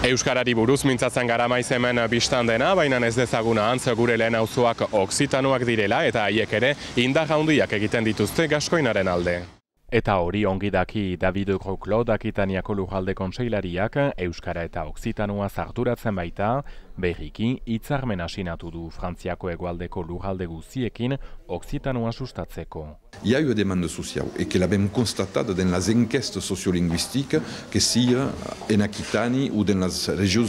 Euskarari buruz mintzatzen gara maiz hemen bistan dena, baina ez dezaguna antz gure lehen auzoak okzitanoak direla eta haiek ere indar handiak egiten dituzte gaskoinaren alde. Eta hori ongi daki David Groclot Akitaniako Lurralde Kontseilariak Euskara eta Okzitanoa arduratzen baita, berriki hitzarmena sinatu du Frantziako hegoaldeko lurralde guztiekin Okzitanoa sustatzeko. Il y a eu une demande sociale et qu'elle a même constatée dans les enquêtes sociolinguistiques que si en Aquitanie ou dans les régions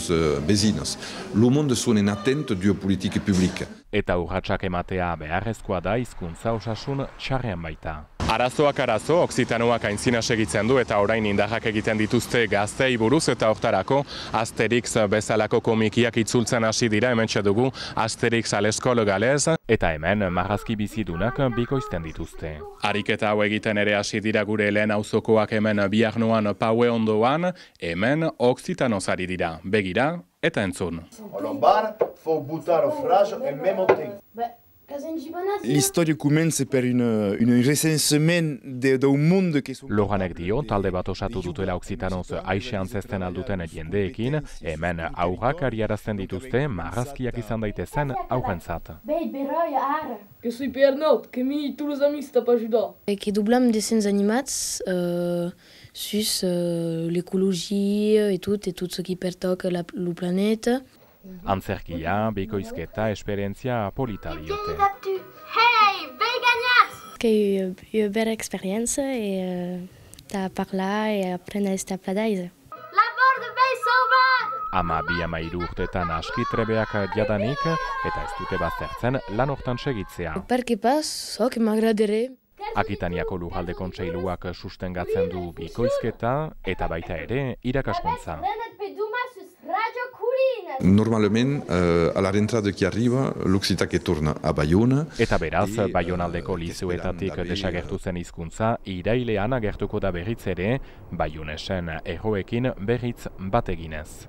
vecinas. Le monde sont en attente d'une politique publique. Eta urratsak ematea beharrezkoa da hizkuntza osasun txarrean baita. Arazoak arazo, Okzitanoak aintzina segitzen du eta orain indarrak egiten dituzte gaztei buruz eta hortarako Asterix bezalako komikiak itzultzen hasi dira hementxe dugu Asterix à l'école galez eta hemen marrazki bizidunak bikoizten dituzte. Ariketa hau egiten ere hasi dira gure lehen auzokoak hemen Biarnoan Paue ondoan, hemen Okzitanoz ari dira. Begira eta entzun. L'histoire commence per une recensement d'un monde que sont... Loranek dio, talde bat osatu dutela Okzitanoz aixean zezten alduten jendeekin, hemen aurrak ariarazten dituzte marrazkiak izan daitezen aurrentzat. Je suis Pernod, que mi tous les amis t'as pas ajudé. Que doublăm dessins animats sur l'écologie et tout ce qui pertoque la planète. Antzerkia, bikoizketa, esperientzia polita diote. Hey, veganat! J'ai eu une belle expérience et t'as parlé et apprendre à estar pladaise. La borde bay sauvade! Ama urtetan aski trebeak jadanik eta ez dute baztertzen lan hortan segitzea. Perché pas, so que m'agraderait. Akitaniako Lurralde Kontseiluak sustengatzen du bikoizketa eta baita ere irakaskuntza. Normalement, à la rentrée qui arrive, l'Occitan qui tourne à Bayonne. Eta beraz, Bayonaldeko lizuetatik desagertu zen hizkuntza irailean agertuko da berriz ere, Bayonesen erroekin berriz bat eginez.